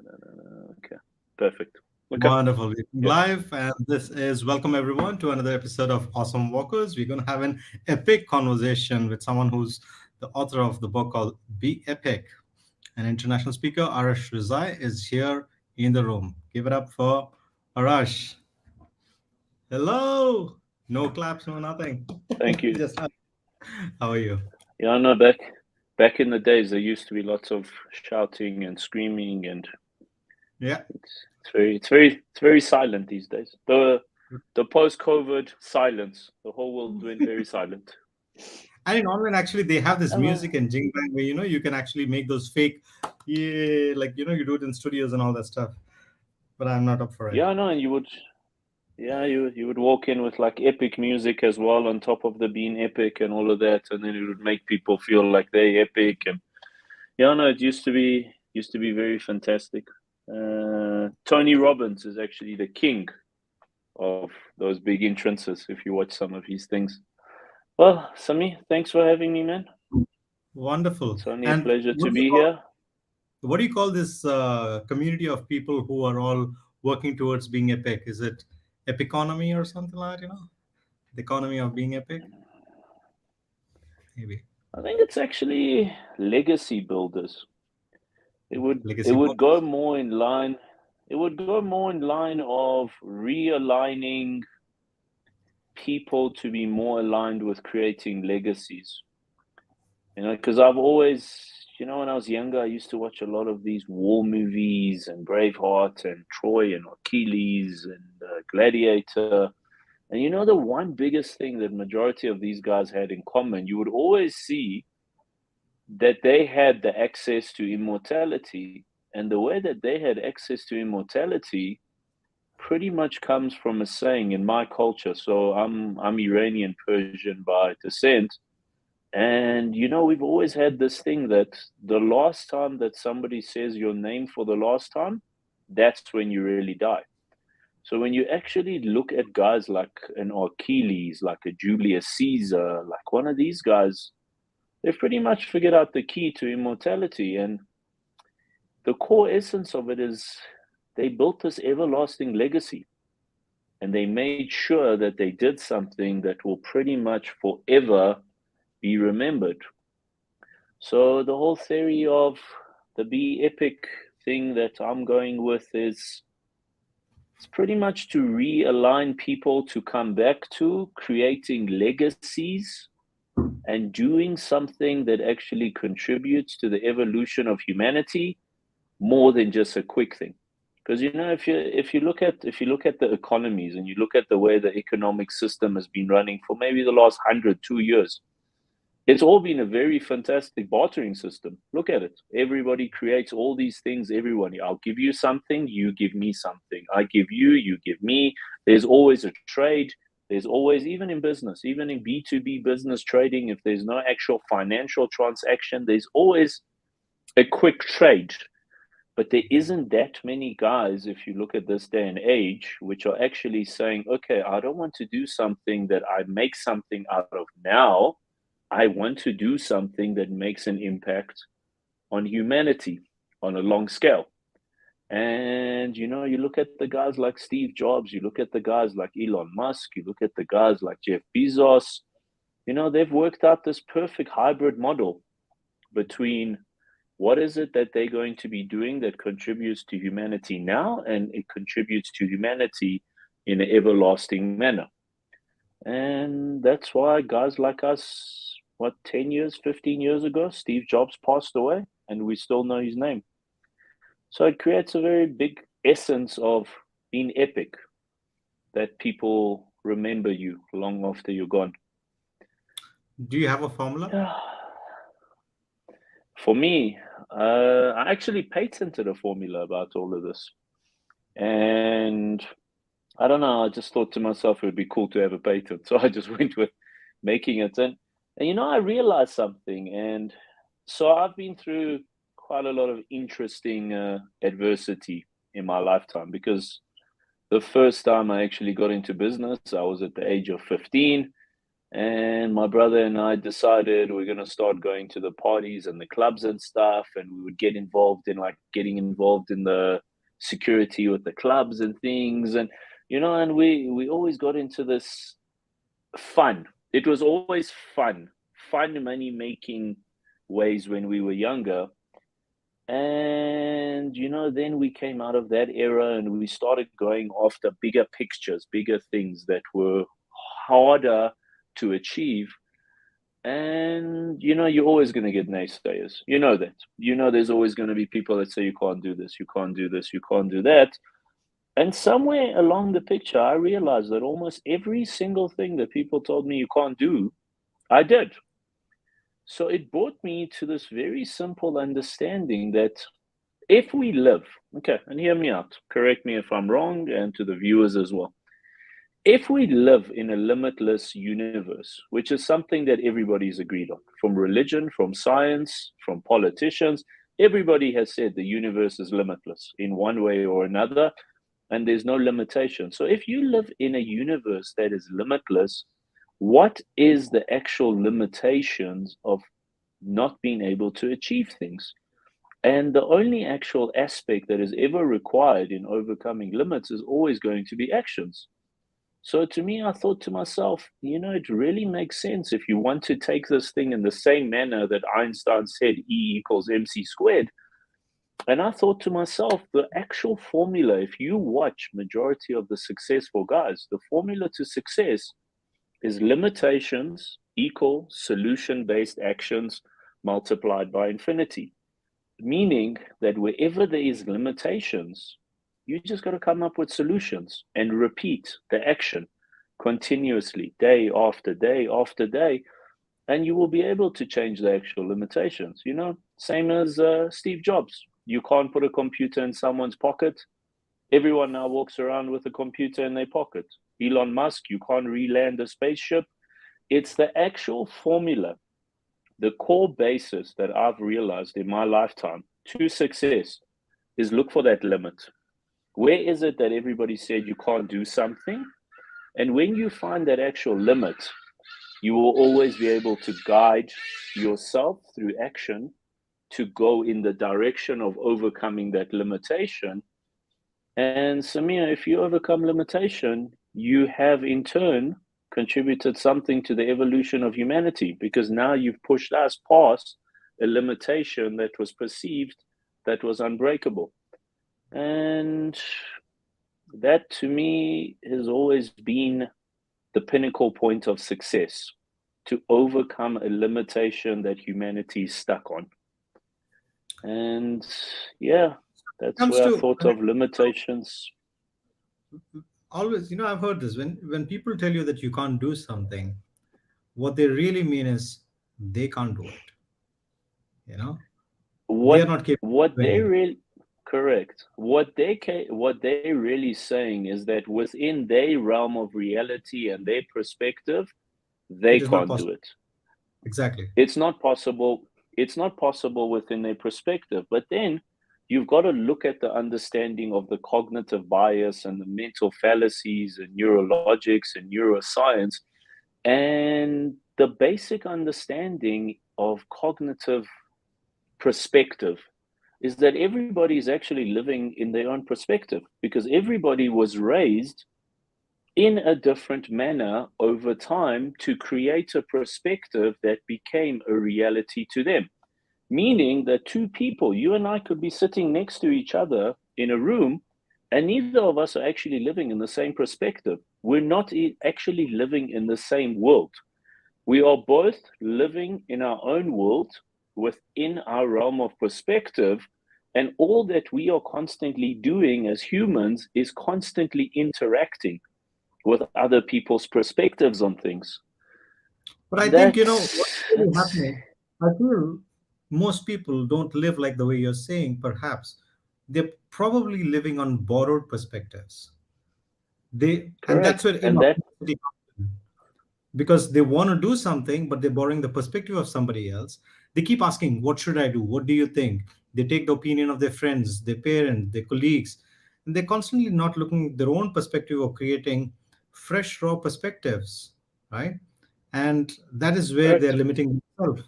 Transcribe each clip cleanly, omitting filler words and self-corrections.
Okay, perfect. Okay. Wonderful. We're Yeah. live, and this is welcome everyone to another episode of Awesome Walkers. We're going to have an epic conversation with someone who's the author of the book called Be Epic. An international speaker, Arash Rezaei, is here in the room. Give it up for Arash. Hello. No claps, no nothing. Thank you. Just how are you? Yeah, I know back in the days there used to be lots of shouting and screaming, and Yeah. it's very silent these days. The post-COVID silence, the whole world went very silent. And in online, actually, they have this Hello. music and jing bang where you can actually make those fake, yeah, like you do it in studios and all that stuff. But I'm not up for it. Yeah, I know, and you would walk in with like epic music as well on top of the being epic and all of that, and then it would make people feel like they're epic. And yeah, no, it used to be very fantastic. Tony Robbins is actually the king of those big entrances if you watch some of his things. Well, Samir, thanks for having me, man. Wonderful. It's only a And pleasure to be here. what do you call this community of people who are all working towards being epic? Is it epiconomy or something like that? The economy of being epic, maybe I think it's actually legacy builders. It would it legacy would go borders. more in line. It would go more in line of realigning people to be more aligned with creating legacies. Because I've always, when I was younger, I used to watch a lot of these war movies and Braveheart and Troy and Achilles and Gladiator. And the one biggest thing that majority of these guys had in common, you would always see that they had the access to immortality. And the way that they had access to immortality pretty much comes from a saying in my culture. So I'm Iranian Persian by descent. And we've always had this thing that the last time that somebody says your name for the last time, that's when you really die. So when you actually look at guys like an Achilles, like a Julius Caesar, like one of these guys, they've pretty much figured out the key to immortality. And the core essence of it is they built this everlasting legacy. And they made sure that they did something that will pretty much forever be remembered. So the whole theory of the Be Epic thing that I'm going with is it's pretty much to realign people to come back to creating legacies and doing something that actually contributes to the evolution of humanity more than just a quick thing. Because if you look at the economies and you look at the way the economic system has been running for maybe the last 102 years, it's all been a very fantastic bartering system. Look at it. Everybody creates all these things. Everybody, I'll give you something, you give me something. I give you, you give me. There's always a trade. There's always, even in business, even in B2B business trading, if there's no actual financial transaction, there's always a quick trade. But there isn't that many guys, if you look at this day and age, which are actually saying, okay, I don't want to do something that I make something out of now. I want to do something that makes an impact on humanity on a long scale. And you look at the guys like Steve Jobs, you look at the guys like Elon Musk, you look at the guys like Jeff Bezos, they've worked out this perfect hybrid model between what is it that they're going to be doing that contributes to humanity now, and it contributes to humanity in an everlasting manner. And that's why guys like us, what, 10 years, 15 years ago, Steve Jobs passed away, and we still know his name. So it creates a very big essence of being epic that people remember you long after you're gone. Do you have a formula? For me, I actually patented a formula about all of this. And I don't know, I just thought to myself it would be cool to have a patent. So I just went with making it. And I realized something. And so I've been through quite a lot of interesting adversity in my lifetime, because the first time I actually got into business, I was at the age of 15. And my brother and I decided we're going to start going to the parties and the clubs and stuff. And we would get involved in like getting involved in the security with the clubs and things. And, and we always got into this fun. It was always fun money making ways when we were younger. And, then we came out of that era and we started going after bigger pictures, bigger things that were harder to achieve. And, you're always going to get naysayers. You know that. There's always going to be people that say, you can't do this, you can't do this, you can't do that. And somewhere along the picture, I realized that almost every single thing that people told me you can't do, I did. So it brought me to this very simple understanding that if we live, okay, and hear me out, correct me if I'm wrong, and to the viewers as well. If we live in a limitless universe, which is something that everybody's agreed on, from religion, from science, from politicians, everybody has said the universe is limitless in one way or another, and there's no limitation. So if you live in a universe that is limitless, what is the actual limitations of not being able to achieve things? And the only actual aspect that is ever required in overcoming limits is always going to be actions. So to me, I thought to myself, it really makes sense if you want to take this thing in the same manner that Einstein said E equals mc squared. And I thought to myself, the actual formula, if you watch majority of the successful guys, the formula to success is limitations equal solution-based actions multiplied by infinity. Meaning that wherever there is limitations, you just got to come up with solutions and repeat the action continuously, day after day after day, and you will be able to change the actual limitations. Same as Steve Jobs. You can't put a computer in someone's pocket. Everyone now walks around with a computer in their pocket. Elon Musk, you can't re-land a spaceship. It's the actual formula, the core basis that I've realized in my lifetime to success is look for that limit. Where is it that everybody said you can't do something? And when you find that actual limit, you will always be able to guide yourself through action to go in the direction of overcoming that limitation. And Samir, if you overcome limitation, you have in turn contributed something to the evolution of humanity, because now you've pushed us past a limitation that was perceived that was unbreakable. And that to me has always been the pinnacle point of success, to overcome a limitation that humanity is stuck on. And yeah, that's Comes where I to thought of limitations. always, I've heard this when people tell you that you can't do something, what they really mean is they can't do it. You know, they are What not capable what of doing they it. really correct. What they really saying is that within their realm of reality and their perspective, they It is not can't do possible. it. Exactly. It's not possible. It's not possible within their perspective. But then you've got to look at the understanding of the cognitive bias and the mental fallacies and neurologics and neuroscience, and the basic understanding of cognitive perspective is that everybody is actually living in their own perspective, because everybody was raised in a different manner over time to create a perspective that became a reality to them. Meaning that two people, you and I, could be sitting next to each other in a room, and neither of us are actually living in the same perspective. We're not actually living in the same world. We are both living in our own world within our realm of perspective. And all that we are constantly doing as humans is constantly interacting with other people's perspectives on things. But I And think, what's really that's happening, I feel most people don't live like the way you're saying, perhaps. They're probably living on borrowed perspectives. And that's correct. where And that inauthenticity comes in. Because they want to do something, but they're borrowing the perspective of somebody else. They keep asking, what should I do? What do you think? They take the opinion of their friends, their parents, their colleagues, and they're constantly not looking at their own perspective of creating fresh, raw perspectives, right? and that is where they're Correct. limiting themselves.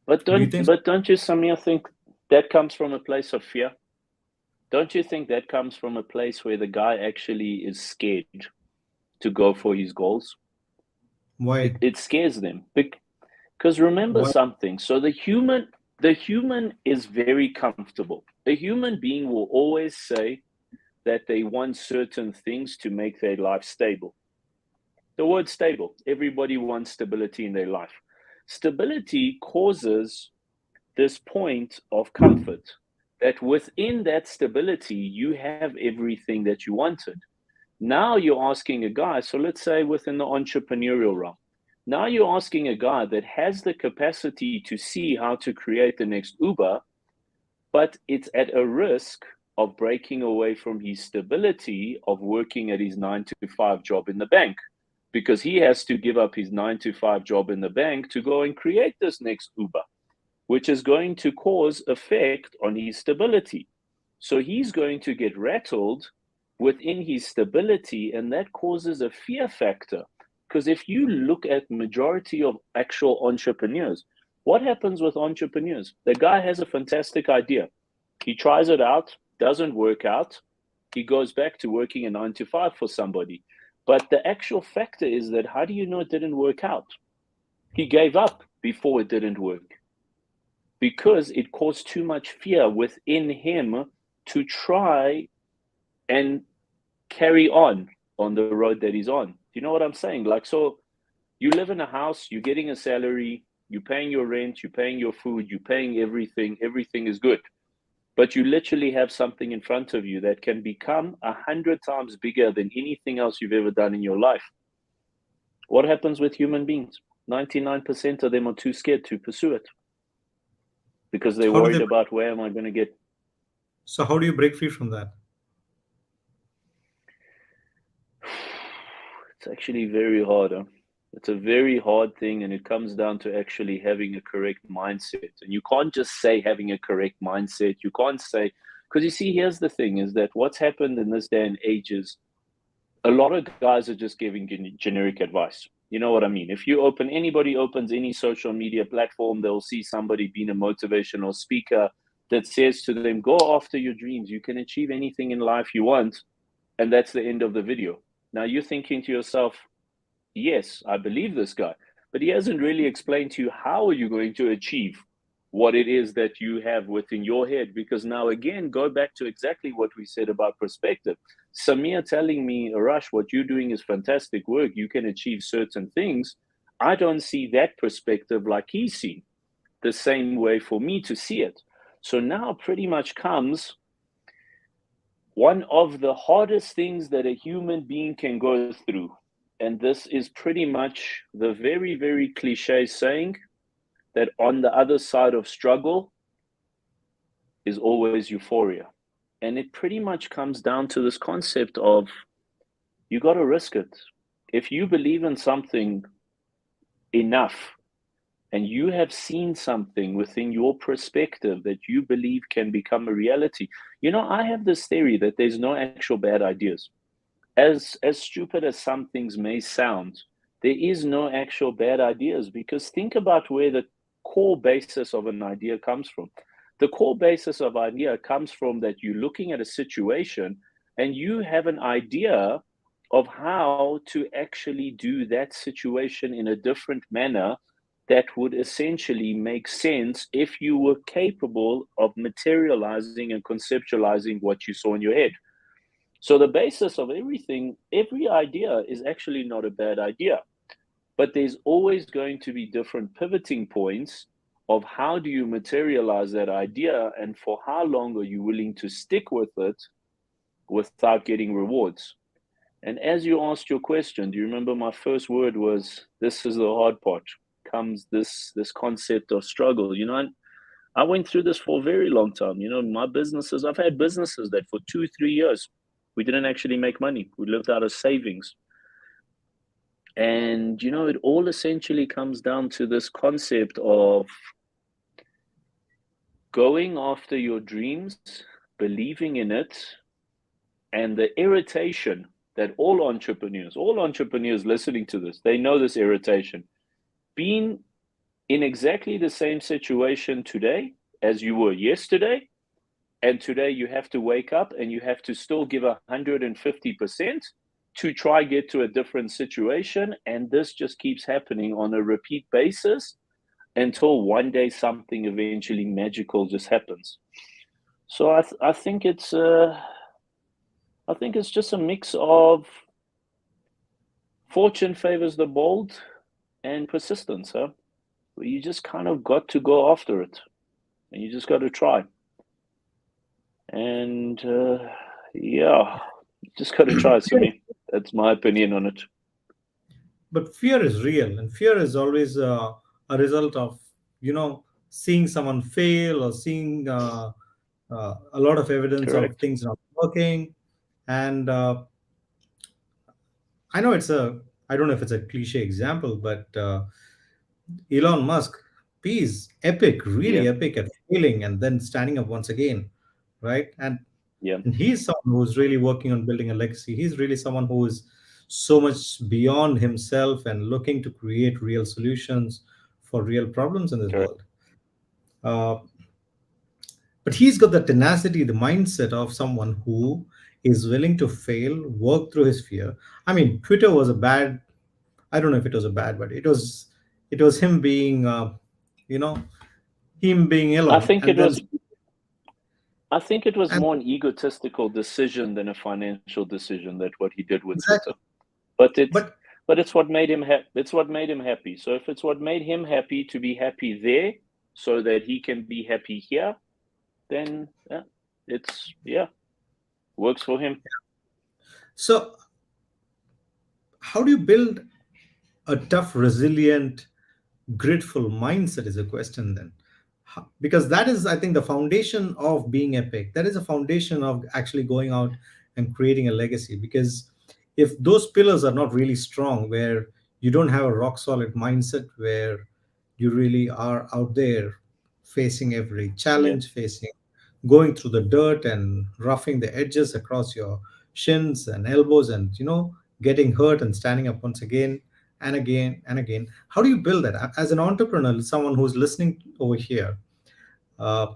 But Do you think? don't you, Samir, think that comes from a place of fear? Don't you think that comes from a place where the guy actually is scared to go for his goals? Why? It scares them. Because remember Why? something. So the human is very comfortable. A human being will always say that they want certain things to make their life stable. The word stable. Everybody wants stability in their life. Stability causes this point of comfort that within that stability, you have everything that you wanted. Now you're asking a guy, so let's say within the entrepreneurial realm, now you're asking a guy that has the capacity to see how to create the next Uber, but it's at a risk of breaking away from his stability of working at his 9 to 5 job in the bank because he has to give up his 9 to 5 job in the bank to go and create this next Uber, which is going to cause effect on his stability. So he's going to get rattled within his stability, and that causes a fear factor. Because if you look at majority of actual entrepreneurs, what happens with entrepreneurs? The guy has a fantastic idea. He tries it out, doesn't work out. He goes back to working a 9 to 5 for somebody. But the actual factor is that how do you know it didn't work out? He gave up before it didn't work because it caused too much fear within him to try and carry on the road that he's on. Do you know what I'm saying? Like, so you live in a house, you're getting a salary, you're paying your rent, you're paying your food, you're paying everything is good. But you literally have something in front of you that can become 100 times bigger than anything else you've ever done in your life. What happens with human beings? 99% of them are too scared to pursue it because they're How do they? worried about where am I going to get. So how do you break free from that? It's actually very hard. Huh? It's a very hard thing, and it comes down to actually having a correct mindset. And you can't just say having a correct mindset. You can't say, because you see, here's the thing is that what's happened in this day and age is a lot of guys are just giving generic advice. You know what I mean? If you open, anybody opens any social media platform, they'll see somebody being a motivational speaker that says to them, go after your dreams. You can achieve anything in life you want. And that's the end of the video. Now you're thinking to yourself, yes, I believe this guy, but he hasn't really explained to you how are you going to achieve what it is that you have within your head. Because now again, go back to exactly what we said about perspective. Samir telling me, Arash, what you're doing is fantastic work. You can achieve certain things. I don't see that perspective like he's seen the same way for me to see it. So now pretty much comes one of the hardest things that a human being can go through. And this is pretty much the very, very cliche saying that on the other side of struggle is always euphoria. And it pretty much comes down to this concept of you got to risk it. If you believe in something enough and you have seen something within your perspective that you believe can become a reality, I have this theory that there's no actual bad ideas. As stupid as some things may sound, there is no actual bad ideas because think about where the core basis of an idea comes from. The core basis of idea comes from that you're looking at a situation and you have an idea of how to actually do that situation in a different manner that would essentially make sense if you were capable of materializing and conceptualizing what you saw in your head. So the basis of everything, every idea is actually not a bad idea, but there's always going to be different pivoting points of how do you materialize that idea and for how long are you willing to stick with it without getting rewards. And as you asked your question, do you remember my first word was, this is the hard part, comes this concept of struggle. I went through this for a very long time. My businesses, I've had businesses that for 2-3 years, we didn't actually make money. We lived out of savings. And, it all essentially comes down to this concept of going after your dreams, believing in it, and the irritation that all entrepreneurs listening to this, they know this irritation. Being in exactly the same situation today as you were yesterday, and today you have to wake up and you have to still give 150% to try get to a different situation, and this just keeps happening on a repeat basis until one day something eventually magical just happens. So I think it's just a mix of fortune favors the bold and persistence, huh? Where you just kind of got to go after it, and you just got to try. And yeah, just got to try, Samir. That's my opinion on it. But fear is real, and fear is always a result of, seeing someone fail, or seeing a lot of evidence of Correct. things not working. And I don't know if it's a cliche example, but Elon Musk, he's epic, Yeah, really epic at failing and then standing up once again, right? yeah, And he's someone who's really working on building a legacy. He's really someone who is so much beyond himself and looking to create real solutions for real problems in this correct. world. Uh, but he's got the tenacity, the mindset of someone who is willing to fail, work through his fear. I mean, Twitter was a bad. I don't know if it was a bad, but it was him being, you know, him being I alone, think and it then was. I think it was and more an egotistical decision than a financial decision that what he did with Twitter. exactly. But it's But but it's what made him it's what made him happy. So if it's what made him happy to be happy there, so that he can be happy here, then yeah, it's yeah, works for him. so, how do you build a tough, resilient, grateful mindset? Is a question then. Because that is, I think, the foundation of being epic. That is a foundation of actually going out and creating a legacy. Because if those pillars are not really strong, where you don't have a rock solid mindset, where you really are out there facing every Yeah, challenge, facing going through the dirt and roughing the edges across your shins and elbows, and getting hurt and standing up once again and again and again. How do you build that as an entrepreneur? Someone who's listening over here, uh,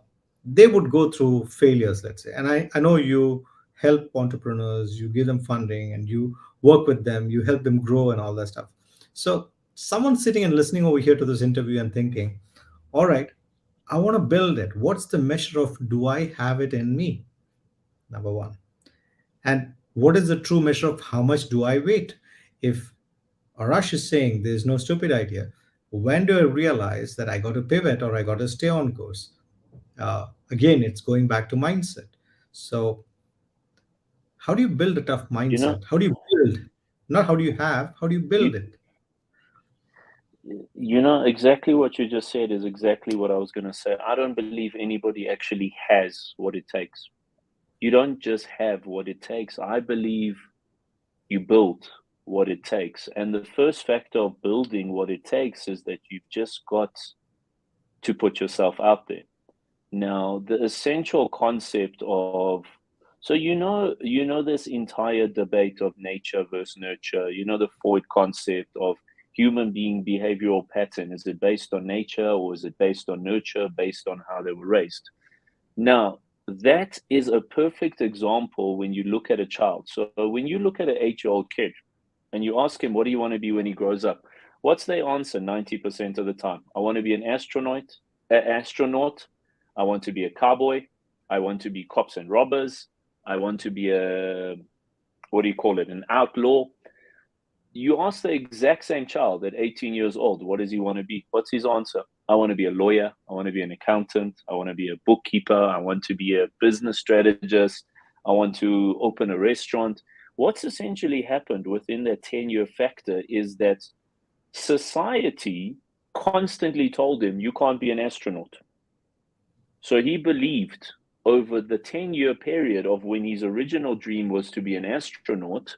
they would go through failures, let's say, and I know you help entrepreneurs, you give them funding, and you work with them, you help them grow and all that stuff. So someone sitting and listening over here to this interview and thinking, all right, I want to build it. What's the measure of, do I have it in me? Number one. And what is the true measure of how much do I wait? If Arash is saying there's no stupid idea, when do I realize that I got to pivot or I got to stay on course? Again, it's going back to mindset. So, how do you build a tough you know, mindset? How do you build? Not how do you have, how do you you build it? you know exactly what you just said is exactly what I was going to say. I don't believe anybody actually has what it takes. You don't just have what it takes. I believe you build what it takes. And the first factor of building what it takes is that you've just got to put yourself out there. Now, the essential concept of so this entire debate of nature versus nurture, the Freud concept of human being behavioral pattern. Is it based on nature or is it based on nurture, based on how they were raised? Now, that is a perfect example when you look at a child. So when you look at an 8-year-old kid and you ask him, what do you want to be when he grows up? What's their answer 90% of the time? I want to be an astronaut. I want to be a cowboy. I want to be cops and robbers. I want to be what do you call it, an outlaw. You ask the exact same child at 18 years old, what does he want to be? What's his answer? I want to be a lawyer. I want to be an accountant. I want to be a bookkeeper. I want to be a business strategist. I want to open a restaurant. What's essentially happened within that 10-year factor is that society constantly told him, you can't be an astronaut. So he believed over the 10-year period of when his original dream was to be an astronaut,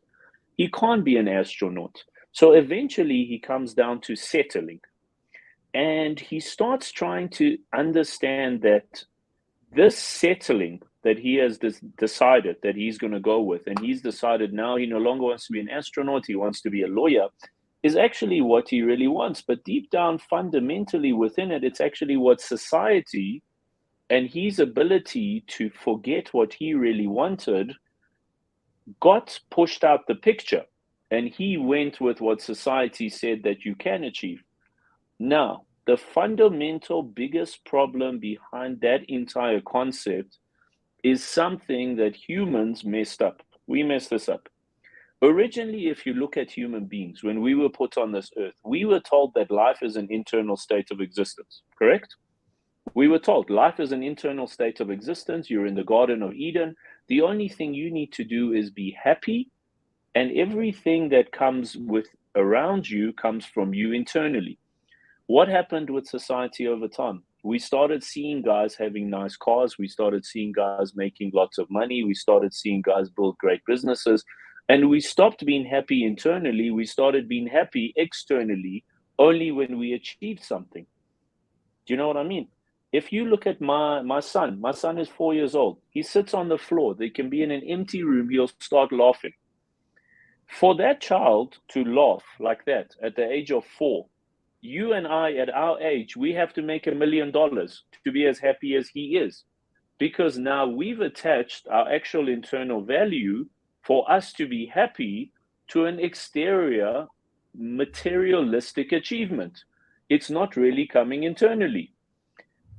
he can't be an astronaut. So eventually he comes down to settling. And he starts trying to understand that This settling that he has decided that he's going to go with, and he's decided now he no longer wants to be an astronaut, he wants to be a lawyer, is actually what he really wants. But deep down, fundamentally within it, it's actually what society and his ability to forget what he really wanted got pushed out the picture. And he went with what society said that you can achieve. Now, the fundamental biggest problem behind that entire concept is something that humans messed up. We messed this up. Originally, if you look at human beings, when we were put on this earth, we were told that life is an internal state of existence, correct? We were told life is an internal state of existence. You're in the Garden of Eden. The only thing you need to do is be happy, and everything that comes with around you comes from you internally. What happened with society over time? We started seeing guys having nice cars. We started seeing guys making lots of money. We started seeing guys build great businesses. And we stopped being happy internally. We started being happy externally only when we achieved something. Do you know what I mean? If you look at my son is 4 years old. He sits on the floor. They can be in an empty room. He'll start laughing. For that child to laugh like that at the age of 4, you and I at our age, we have to make $1 million to be as happy as he is. Because now we've attached our actual internal value for us to be happy to an exterior materialistic achievement. It's not really coming internally.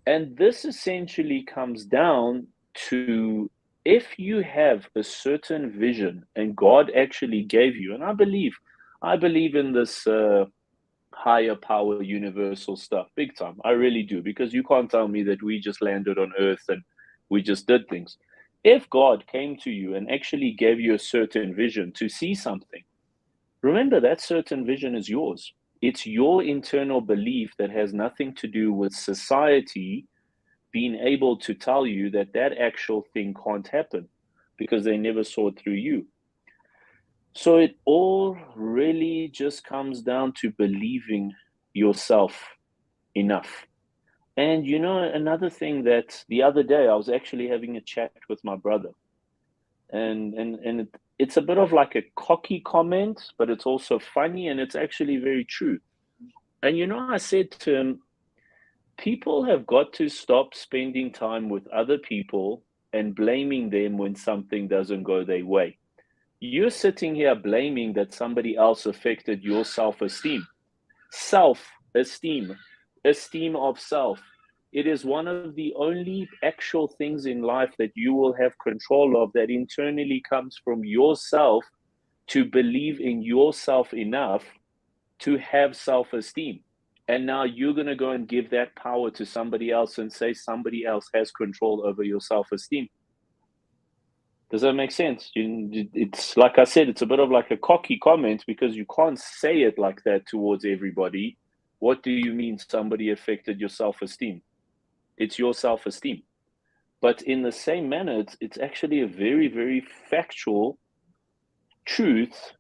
And this essentially comes down to, if you have a certain vision and God actually gave you, and I believe in this higher power universal stuff big time. I really do, because you can't tell me that we just landed on earth and we just did things. If God came to you and actually gave you a certain vision to see something, remember that certain vision is yours. It's your internal belief that has nothing to do with society being able to tell you that that actual thing can't happen, because they never saw it through you. So it all really just comes down to believing yourself enough. And you know, another thing, that the other day I was actually having a chat with my brother, and it's a bit of like a cocky comment, but it's also funny, and it's actually very true. And you know, I said to him, people have got to stop spending time with other people and blaming them when something doesn't go their way. You're sitting here blaming that somebody else affected your self-esteem. Self-esteem, esteem of self. It is one of the only actual things in life that you will have control of, that internally comes from yourself, to believe in yourself enough to have self-esteem. And now you're going to go and give that power to somebody else and say somebody else has control over your self-esteem. Does that make sense? It's like I said, it's a bit of like a cocky comment, because you can't say it like that towards everybody. What do you mean somebody affected your self-esteem? It's your self-esteem. But in the same manner, it's actually a very, very factual truth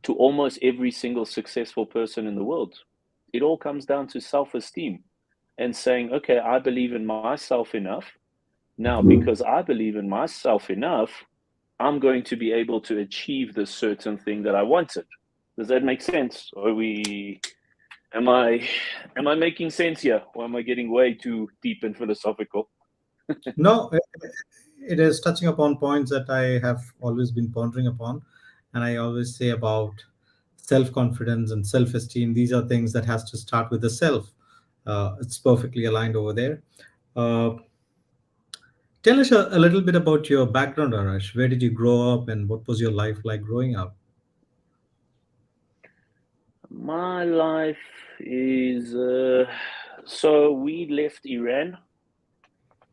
to almost every single successful person in the world. It all comes down to self-esteem and saying, okay, I believe in myself enough. Now, because I believe in myself enough, I'm going to be able to achieve this certain thing that I wanted. Does that make sense? Am I making sense here? Or am I getting way too deep and philosophical? No, it is touching upon points that I have always been pondering upon, and I always say about self-confidence and self-esteem. These are things that has to start with the self. It's perfectly aligned over there. Uh, Tell us a little bit about your background, Arash. Where did you grow up, and what was your life like growing up? My life is so we left Iran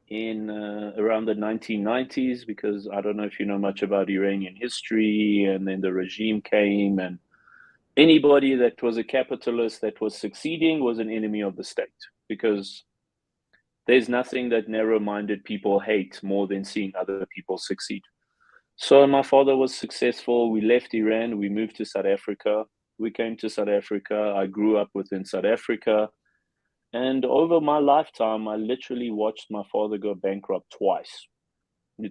in around the 1990s, because I don't know if you know much about Iranian history, and then the regime came, and anybody that was a capitalist that was succeeding was an enemy of the state, because there's nothing that narrow-minded people hate more than seeing other people succeed. So my father was successful. We left Iran. We moved to South Africa. We came to South Africa. I grew up within South Africa. And over my lifetime, I literally watched my father go bankrupt twice. He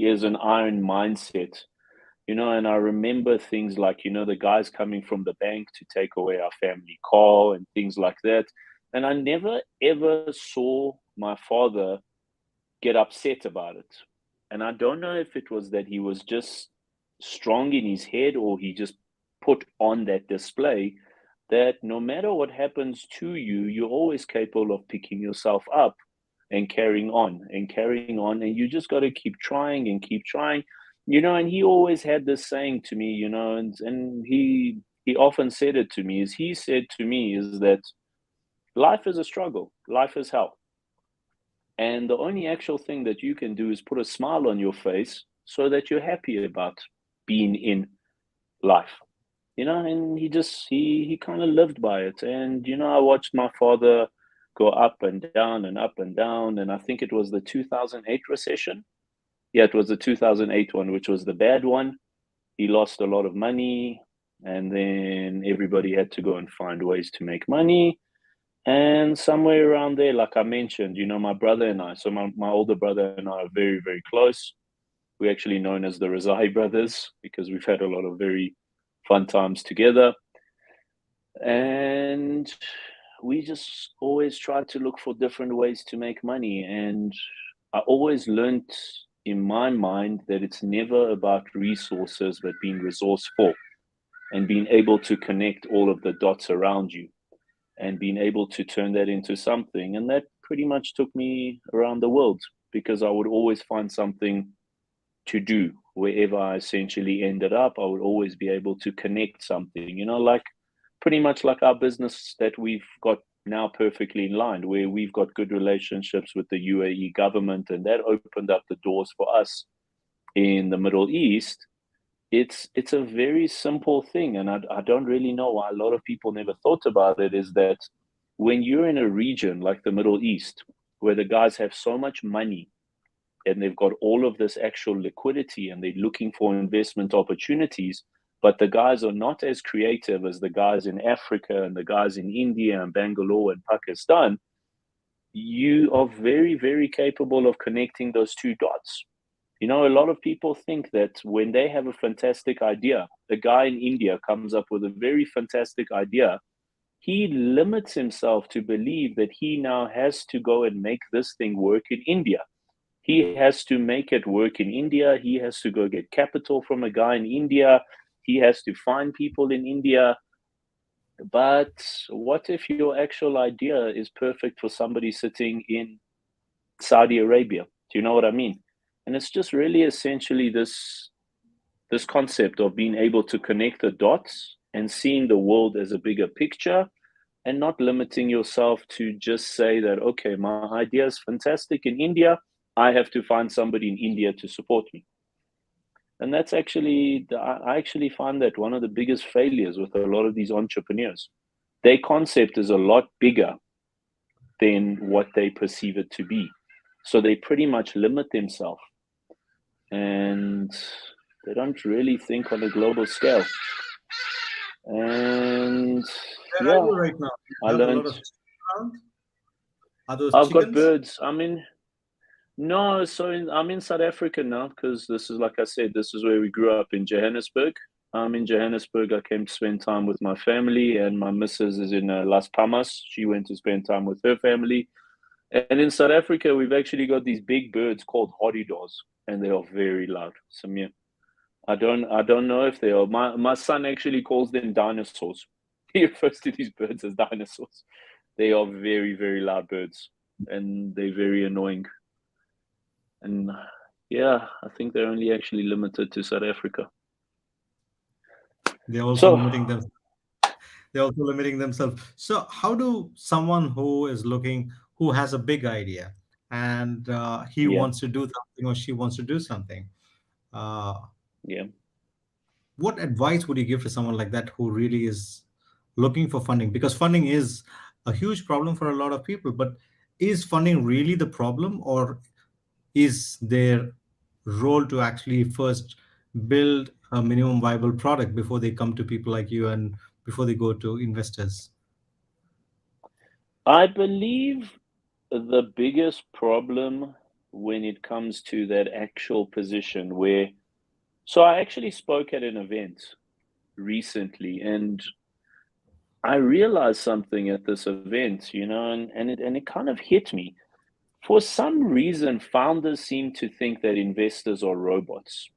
is an iron mindset, and I remember things like, the guys coming from the bank to take away our family car and things like that. And I never ever saw my father get upset about it. And I don't know if it was that he was just strong in his head or he just put on that display that no matter what happens to you, you're always capable of picking yourself up and carrying on and carrying on. And you just got to keep trying and keep trying, and he always had this saying to me, and he often said it to me, is he said to me is that life is a struggle, life is hell. And the only actual thing that you can do is put a smile on your face so that you're happy about being in life. And he kind of lived by it. And I watched my father go up and down and up and down. And I think it was the 2008 recession. Yeah, it was the 2008 one, which was the bad one. He lost a lot of money, and then everybody had to go and find ways to make money. And somewhere around there, like I mentioned, my brother and I, so my older brother and I are very, very close. We're actually known as the Rezaei brothers because we've had a lot of very fun times together. And we just always try to look for different ways to make money. And I always learned in my mind that it's never about resources, but being resourceful and being able to connect all of the dots around you and being able to turn that into something. And that pretty much took me around the world because I would always find something to do wherever I essentially ended up. I would always be able to connect something, like pretty much like our business that we've got now perfectly in line, where we've got good relationships with the UAE government, and that opened up the doors for us in the Middle East. It's a very simple thing, and I don't really know why a lot of people never thought about it, is that when you're in a region like the Middle East, where the guys have so much money and they've got all of this actual liquidity and they're looking for investment opportunities, but the guys are not as creative as the guys in Africa and the guys in India and Bangalore and Pakistan, you are very, very capable of connecting those two dots. A lot of people think that when they have a fantastic idea, the guy in India comes up with a very fantastic idea. He limits himself to believe that he now has to go and make this thing work in India. He has to make it work in India. He has to go get capital from a guy in India. He has to find people in India. But what if your actual idea is perfect for somebody sitting in Saudi Arabia? Do you know what I mean? And it's just really essentially this concept of being able to connect the dots and seeing the world as a bigger picture and not limiting yourself to just say that, okay, my idea is fantastic in India. I have to find somebody in India to support me. And that's I actually find that one of the biggest failures with a lot of these entrepreneurs. Their concept is a lot bigger than what they perceive it to be. So they pretty much limit themselves and they don't really think on a global scale. And Where are yeah, you right now? I You have a learned. lot of chickens around? Are those I've got chickens? birds. No, so I'm in South Africa now because this is, like I said, this is where we grew up in Johannesburg. I'm in Johannesburg. I came to spend time with my family, and my missus is in Las Palmas. She went to spend time with her family. And in South Africa, we've actually got these big birds called horridors, and they are very loud. Samir, I don't know if they are. My son actually calls them dinosaurs. He refers to these birds as dinosaurs. They are very, very loud birds, and they're very annoying. And yeah, I think they're only actually limited to South Africa. They're also So limiting them. They're also limiting themselves. So, how do someone who is looking, who has a big idea, and he yeah, wants to do something or she wants to do something, uh, yeah. what advice would you give to someone like that who really is looking for funding? Because funding is a huge problem for a lot of people. But is funding really the problem, or is their role to actually first build a minimum viable product before they come to people like you and before they go to investors? I believe the biggest problem when it comes to that actual position where, so I actually spoke at an event recently and I realized something at this event, and it kind of hit me. For some reason, founders seem to think that investors are robots.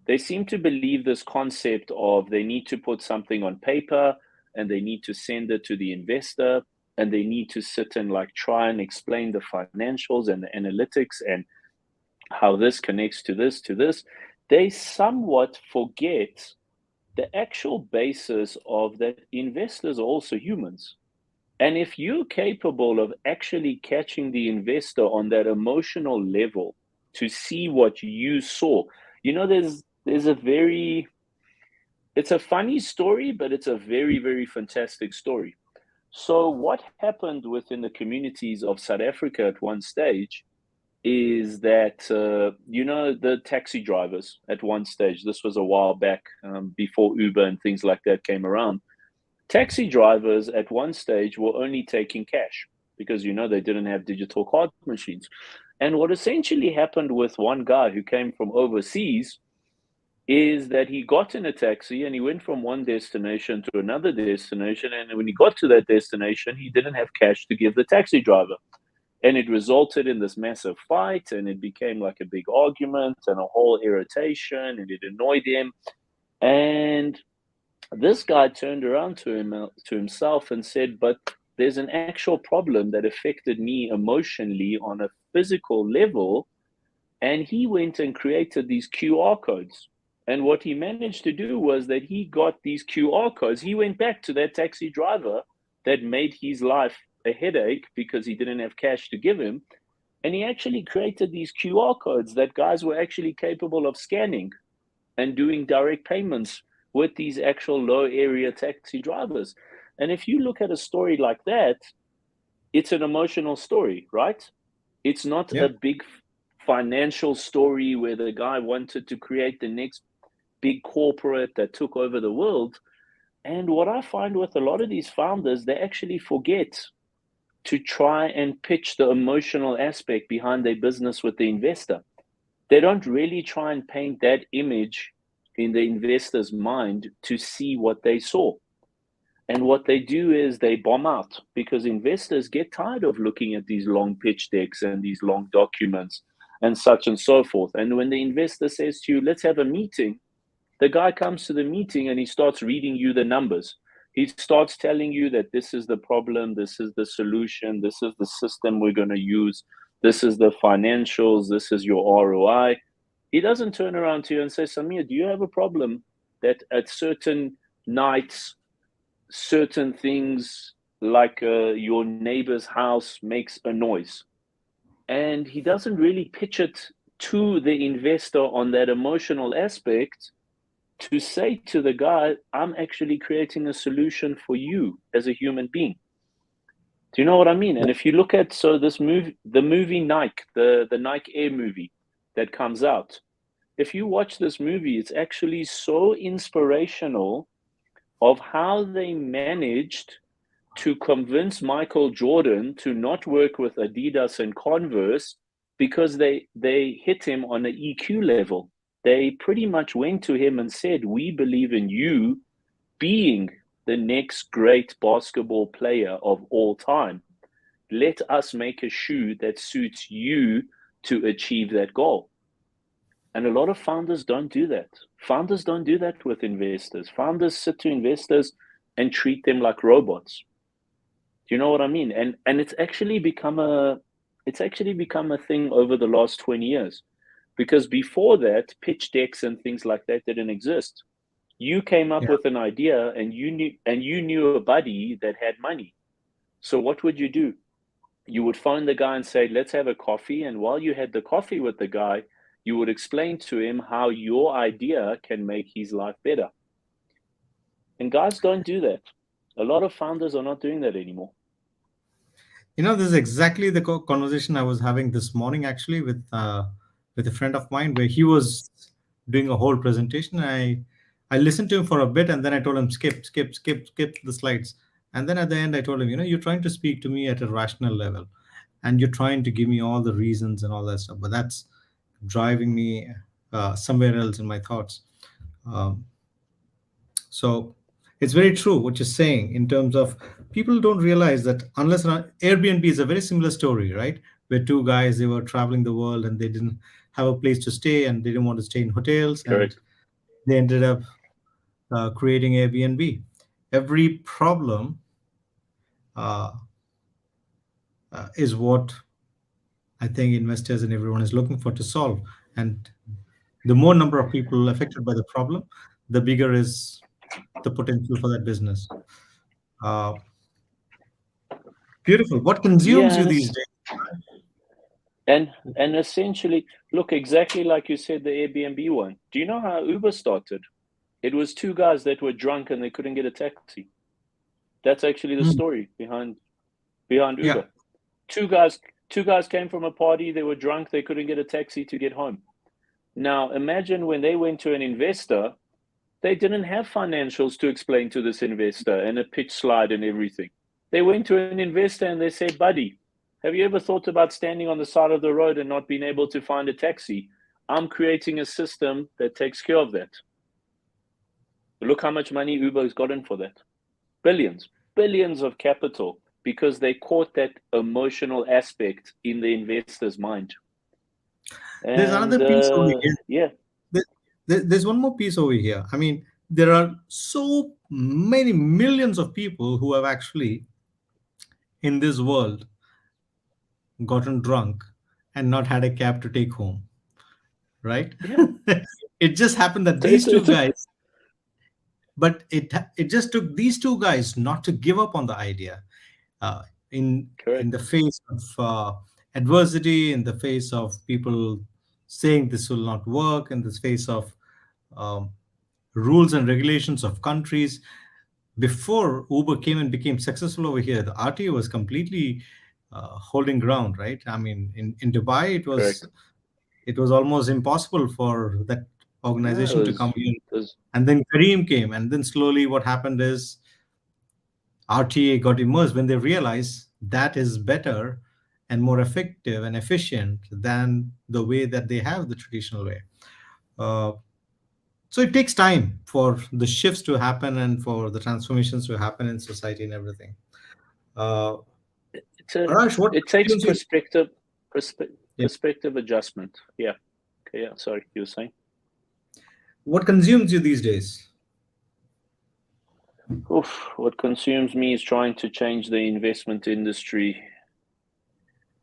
They seem to believe this concept of they need to put something on paper and they need to send it to the investor and they need to sit and like try and explain the financials and the analytics and how this connects to this. They somewhat forget the actual basis of that investors are also humans. And if you're capable of actually catching the investor on that emotional level to see what you saw, there's a very it's a funny story, but it's a very, very fantastic story. So what happened within the communities of South Africa at one stage is that the taxi drivers at one stage, this was a while back, before Uber and things like that came around. Taxi drivers at one stage were only taking cash because they didn't have digital card machines. And what essentially happened with one guy who came from overseas is that he got in a taxi and he went from one destination to another destination. And when he got to that destination, he didn't have cash to give the taxi driver. And it resulted in this massive fight, and it became like a big argument and a whole irritation, and it annoyed him. And this guy turned around to himself and said, "But there's an actual problem that affected me emotionally on a physical level." And he went and created these QR codes. And what he managed to do was that he got these QR codes. He went back to that taxi driver that made his life a headache because he didn't have cash to give him. And he actually created these QR codes that guys were actually capable of scanning and doing direct payments with these actual low area taxi drivers. And if you look at a story like that, it's an emotional story, right? It's not Yeah. a big financial story where the guy wanted to create the next big corporate that took over the world. And what I find with a lot of these founders, they actually forget to try and pitch the emotional aspect behind their business with the investor. They don't really try and paint that image in the investor's mind to see what they saw. And what they do is they bomb out because investors get tired of looking at these long pitch decks and these long documents and such and so forth. And when the investor says to you, let's have a meeting, the guy comes to the meeting and he starts reading you the numbers. He starts telling you that this is the problem, this is the solution, this is the system we're going to use, this is the financials, this is your ROI. He doesn't turn around to you and say, Samir, do you have a problem that at certain nights, certain things like your neighbor's house makes a noise? And he doesn't really pitch it to the investor on that emotional aspect to say to the guy, I'm actually creating a solution for you as a human being. Do you know what I mean? And if you look at this movie, the movie Nike, the Nike Air movie that comes out, if you watch this movie, it's actually so inspirational of how they managed to convince Michael Jordan to not work with Adidas and Converse because they hit him on an EQ level. They pretty much went to him and said, we believe in you being the next great basketball player of all time. Let us make a shoe that suits you to achieve that goal. And a lot of founders don't do that. Founders don't do that with investors. Founders sit to investors and treat them like robots. Do you know what I mean? And it's actually become a thing over the last 20 years. Because before that, pitch decks and things like that didn't exist. You came up Yeah. with an idea and you knew a buddy that had money. So what would you do? You would phone the guy and say, let's have a coffee. And while you had the coffee with the guy, you would explain to him how your idea can make his life better. And guys don't do that. A lot of founders are not doing that anymore. This is exactly the conversation I was having this morning, actually, with a friend of mine, where he was doing a whole presentation. I listened to him for a bit, and then I told him skip the slides. And then at the end, I told him, you're trying to speak to me at a rational level, and you're trying to give me all the reasons and all that stuff, but that's driving me somewhere else in my thoughts. Um, so it's very true what you're saying in terms of people don't realize that unless Airbnb is a very similar story, right? Where two guys, they were traveling the world and they didn't have a place to stay and they didn't want to stay in hotels, and Correct. they ended up creating Airbnb. Every problem uh, is what I think investors and everyone is looking for to solve. And the more number of people affected by the problem, the bigger is the potential for that business. Uh, Beautiful. What consumes Yeah, you and these it's, days? and essentially, look, exactly like you said, the Airbnb one. Do you know how Uber started? It was two guys that were drunk and they couldn't get a taxi. That's actually the Hmm. story behind Yeah. Uber. Two guys came from a party, they were drunk, they couldn't get a taxi to get home. Now imagine when they went to an investor, they didn't have financials to explain to this investor and a pitch slide and everything. They went to an investor and they said, buddy, have you ever thought about standing on the side of the road and not being able to find a taxi? I'm creating a system that takes care of that. Look how much money Uber has gotten for that. Billions, billions of capital because they caught that emotional aspect in the investor's mind. There's And another piece over here. yeah, There's one more piece over here. I mean, there are so many millions of people who have actually, in this world, gotten drunk and not had a cab to take home, right? yeah. It just happened that So these two it's a guys, but it just took these two guys not to give up on the idea. uh, in correct, the face of adversity, in the face of people saying this will not work, in the face of um, rules and regulations of countries. Before Uber came and became successful over here, the RTA was completely holding ground, right? I mean, in Dubai, correct. it was almost impossible for that No, organization to come in. it was And then Kareem came, and then slowly what happened is RTA got immersed when they realized that is better and more effective and efficient than the way that they have the traditional way. Uh, so it takes time for the shifts to happen and for the transformations to happen in society and everything. Uh, it's a Arash, what it takes consumes you? Yeah. perspective adjustment. Yeah. Okay, yeah. Sorry, you were saying. What consumes you these days? Oof, what consumes me is trying to change the investment industry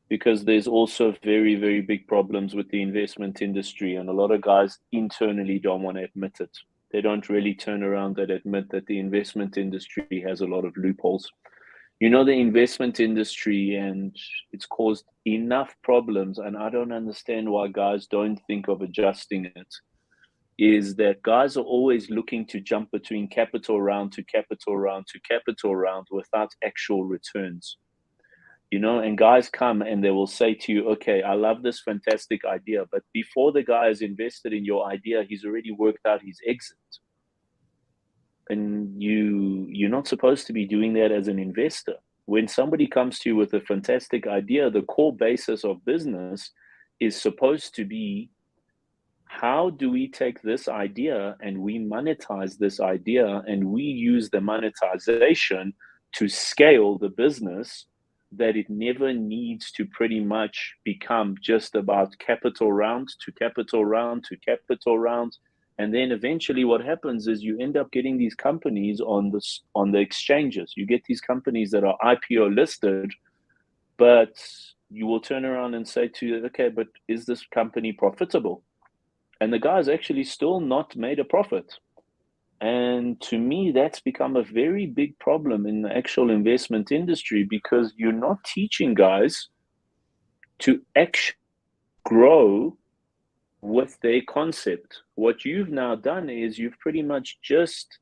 because there's also very, very big problems with the investment industry, and a lot of guys internally don't want to admit it. They don't really turn around and admit that the investment industry has a lot of loopholes. The investment industry, and it's caused enough problems, and I don't understand why guys don't think of adjusting it. Is that guys are always looking to jump between capital round to capital round to capital round without actual returns. And guys come and they will say to you, okay, I love this fantastic idea, but before the guy has invested in your idea, he's already worked out his exit. And you're not supposed to be doing that as an investor. When somebody comes to you with a fantastic idea, the core basis of business is supposed to be, how do we take this idea and we monetize this idea and we use the monetization to scale the business, that it never needs to pretty much become just about capital round to capital round to capital round. And then eventually what happens is you end up getting these companies on the exchanges. You get these companies that are IPO listed, but you will turn around and say to you, okay, but is this company profitable? And the guy's actually still not made a profit. And to me, that's become a very big problem in the actual investment industry, because you're not teaching guys to actually grow with their concept. What you've now done is you've pretty much just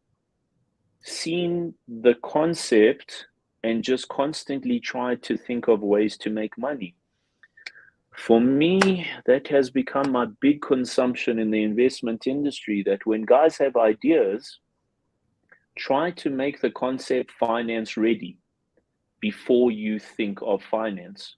seen the concept and just constantly tried to think of ways to make money. For me, that has become my big consumption in the investment industry, that when guys have ideas, try to make the concept finance ready before you think of finance.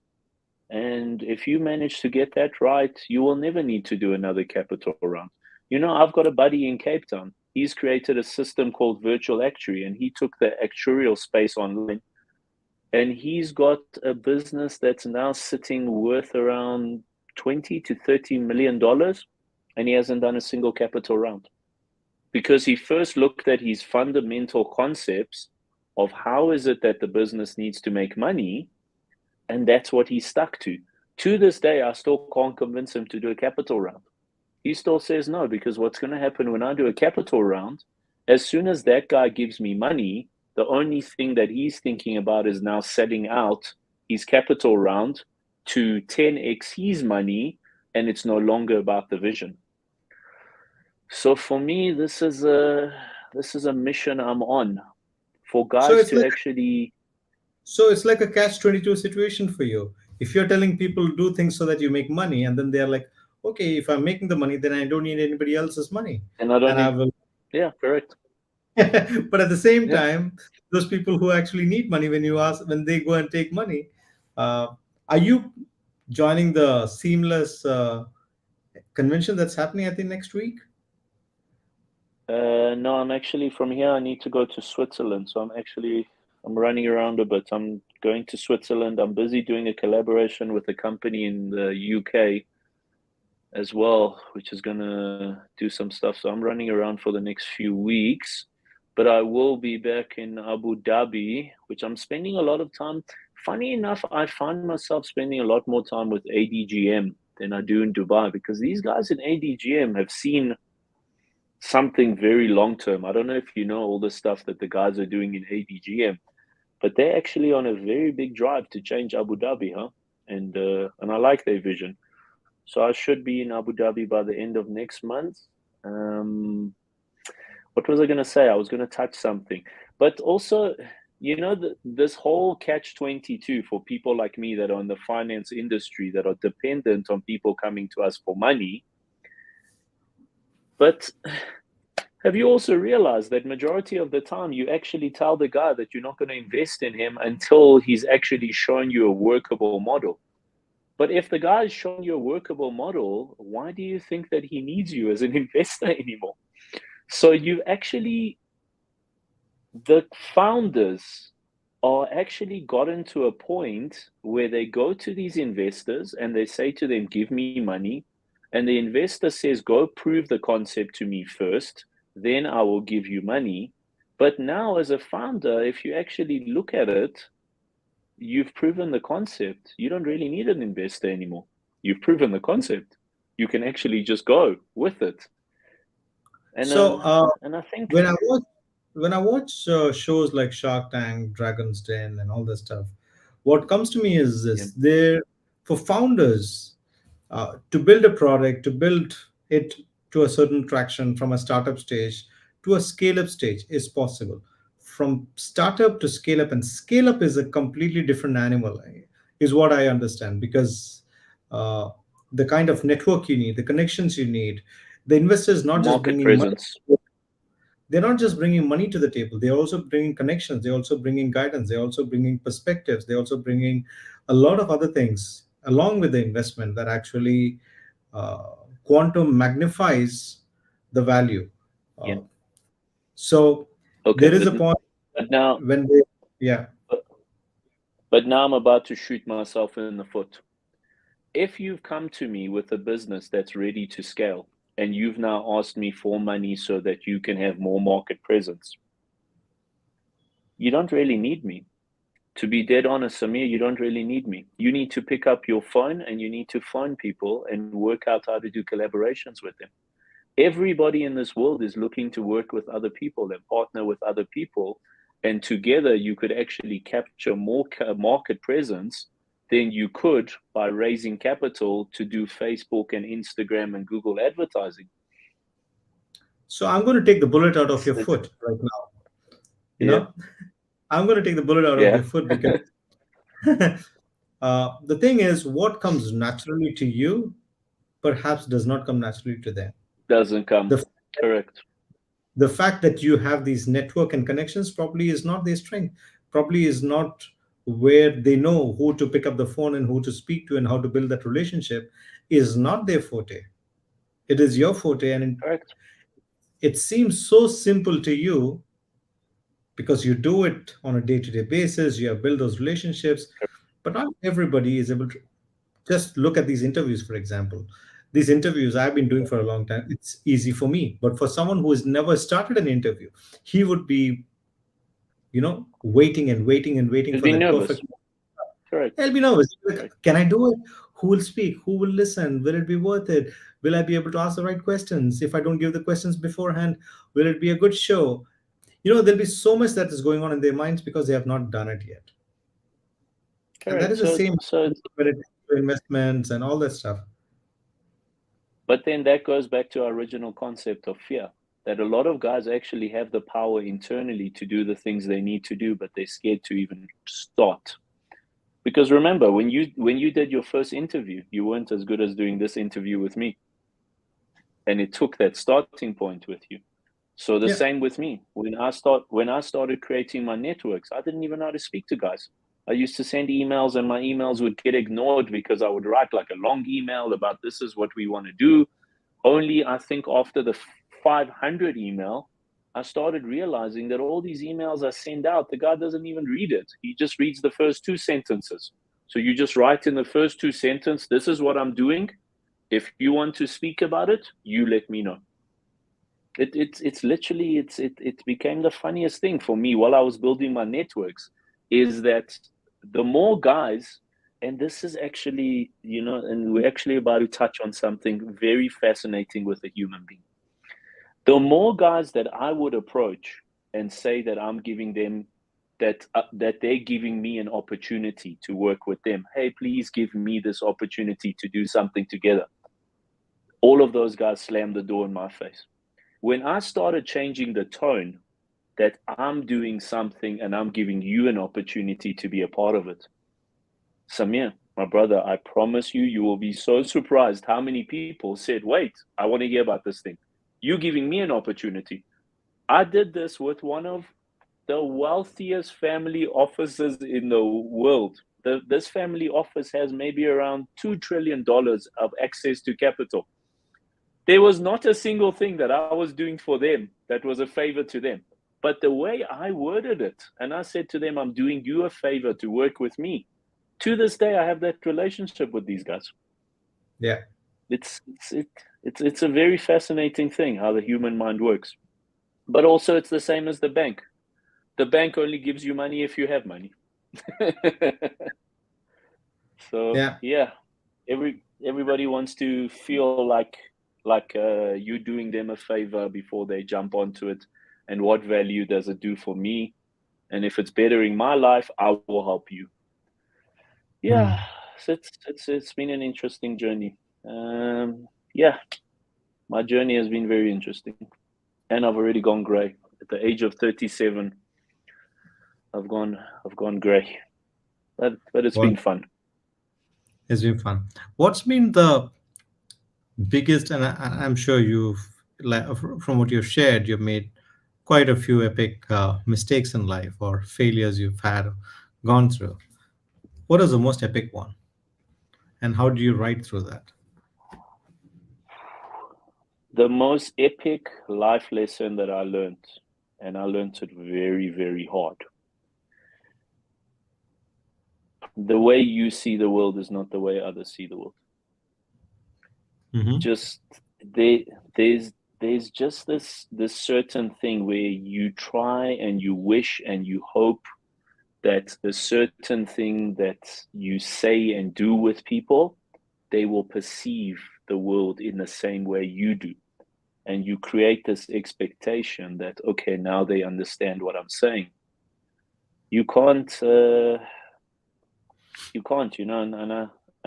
And if you manage to get that right, you will never need to do another capital round. I've got a buddy in Cape Town. He's created a system called Virtual Actuary, and he took the actuarial space online. And he's got a business that's now sitting worth around 20 to $30 million, and he hasn't done a single capital round because he first looked at his fundamental concepts of how is it that the business needs to make money, and that's what he stuck to. To this day, I still can't convince him to do a capital round. He still says no, because what's going to happen when I do a capital round, as soon as that guy gives me money, the only thing that he's thinking about is now selling out his capital round to 10x his money, and it's no longer about the vision. So for me, this is a mission I'm on, for guys to actually. So it's like a catch-22 situation for you. If you're telling people do things so that you make money, and then they're like, okay, if I'm making the money, then I don't need anybody else's money, And I don't and I need. will. Yeah, correct. But at the same Yeah. time, those people who actually need money, when they go and take money, uh, are you joining the seamless convention that's happening, I think, next week? No, I'm actually from here. I need to go to Switzerland, so I'm running around a bit. I'm going to Switzerland. I'm busy doing a collaboration with a company in the UK as well, which is gonna do some stuff. So I'm running around for the next few weeks, but I will be back in Abu Dhabi, which I'm spending a lot of time. Funny enough, I find myself spending a lot more time with ADGM than I do in Dubai, because these guys in ADGM have seen something very long term. I don't know if you know all the stuff that the guys are doing in ADGM, but they're actually on a very big drive to change Abu Dhabi, huh? And I like their vision. So I should be in Abu Dhabi by the end of next month. Um, what was I going to say? I was going to touch something, but also, this whole catch-22 for people like me that are in the finance industry, that are dependent on people coming to us for money. But have you also realized that majority of the time you actually tell the guy that you're not going to invest in him until he's actually shown you a workable model? But if the guy is showing you a workable model, why do you think that he needs you as an investor anymore? So the founders are actually gotten to a point where they go to these investors and they say to them, give me money. And the investor says, go prove the concept to me first, then I will give you money. But now, as a founder, if you actually look at it, you've proven the concept. You don't really need an investor anymore. You've proven the concept. You can actually just go with it. And So and I think, when I watch shows like Shark Tank, Dragon's Den, and all that stuff, what comes to me is yeah, this: there for founders to build a product, to build it to a certain traction from a startup stage to a scale up stage is possible. From startup to scale up, and scale up is a completely different animal, is what I understand, because uh, the kind of network you need, the connections you need, the investors not just market bringing money. presence. They're not just bringing money to the table, they're also bringing connections, they're also bringing guidance, they're also bringing perspectives, they're also bringing a lot of other things along with the investment that actually uh, quantum magnifies the value. Yeah. uh, so Okay, there is a point but now, when they, yeah. but, but now I'm about to shoot myself in the foot. If you've come to me with a business that's ready to scale, and you've now asked me for money so that you can have more market presence, you don't really need me. To be dead honest, Samir, you don't really need me. You need to pick up your phone and you need to find people and work out how to do collaborations with them. Everybody in this world is looking to work with other people and partner with other people. And together you could actually capture more market presence than you could by raising capital to do Facebook and Instagram and Google advertising. So I'm going to take the bullet out of It's, your it's, foot right now, you yeah, know. I'm going to take the bullet out of yeah, your foot because the thing is, what comes naturally to you perhaps does not come naturally to them. doesn't come. The Correct. The fact that you have these network and connections probably is not their strength, probably is not where they know who to pick up the phone and who to speak to and how to build that relationship, is not their forte. It is your forte, and Correct. it seems so simple to you because you do it on a day-to-day basis, you have built those relationships. But not everybody is able to. Just look at these interviews, for example. These interviews I've been doing for a long time, it's easy for me, but for someone who has never started an interview, he would be, waiting and waiting and waiting You'd for be that nervous. perfect. Correct. I'll be nervous. Like, Correct. can I do it? Who will speak? Who will listen? Will it be worth it? Will I be able to ask the right questions? If I don't give the questions beforehand, will it be a good show? There'll be so much that is going on in their minds because they have not done it yet. And that Correct. is the So same so it's, when it comes to investments and all that stuff. but then that goes back to our original concept of fear. That a lot of guys actually have the power internally to do the things they need to do, but they're scared to even start. Because remember, when you did your first interview, you weren't as good as doing this interview with me. And it took that starting point with you. So the Yeah. same with me. When I started creating my networks, I didn't even know how to speak to guys. I used to send emails and my emails would get ignored because I would write like a long email about this is what we want to do. Only I think after the 500 email, I started realizing that all these emails I send out, the guy doesn't even read it. He just reads the first two sentences. So you just write in the first two sentences, this is what I'm doing. If you want to speak about it, you let me know. It's literally it became the funniest thing for me while I was building my networks, is that the more guys, and this is actually, and we're actually about to touch on something very fascinating with a human being. The more guys that I would approach and say that I'm giving them that they're giving me an opportunity to work with them. Hey, please give me this opportunity to do something together. All of those guys slam the door in my face. When I started changing the tone that I'm doing something and I'm giving you an opportunity to be a part of it, Samir, my brother, I promise you, you will be so surprised how many people said, wait, I want to hear about this thing. You giving me an opportunity. I did this with one of the wealthiest family offices in the world. This family office has maybe around $2 trillion of access to capital. There was not a single thing that I was doing for them that was a favor to them. But the way I worded it, and I said to them, I'm doing you a favor to work with me. To this day, I have that relationship with these guys. Yeah. It's it's a very fascinating thing how the human mind works. But also, it's the same as the bank. The bank only gives you money if you have money. So Yeah. yeah, everybody wants to feel like you're doing them a favor before they jump onto it. And what value does it do for me? And if it's bettering my life, I will help you. Yeah, Hmm. so it's been an interesting journey. Yeah, my journey has been very interesting, and I've already gone grey at the age of 37. I've gone grey, but it's What been fun. has been fun? What's been the biggest, and I'm sure from what you've shared, you've made quite a few epic mistakes in life or failures you've gone through. What is the most epic one, and how do you ride through that? The most epic life lesson that I learned, and I learned it very, very hard. The way you see the world is not the way others see the world. Hmm. Just there, there's there's just this certain thing where you try and you wish and you hope that a certain thing that you say and do with people, they will perceive the world in the same way you do. And you create this expectation that, okay, now they understand what I'm saying. You can't, and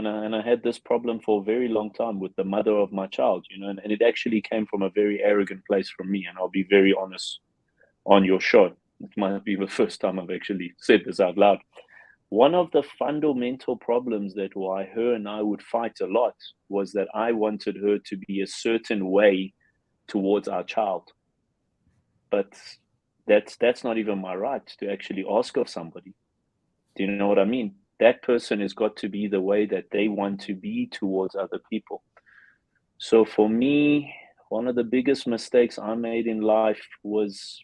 I had this problem for a very long time with the mother of my child, and it actually came from a very arrogant place from me. And I'll be very honest on your show. It might be the first time I've actually said this out loud. One of the fundamental problems that why her and I would fight a lot was that I wanted her to be a certain way towards our child. but that's not even my right to actually ask of somebody. Do you know what I mean? That person has got to be the way that they want to be towards other people. So for me, one of the biggest mistakes I made in life was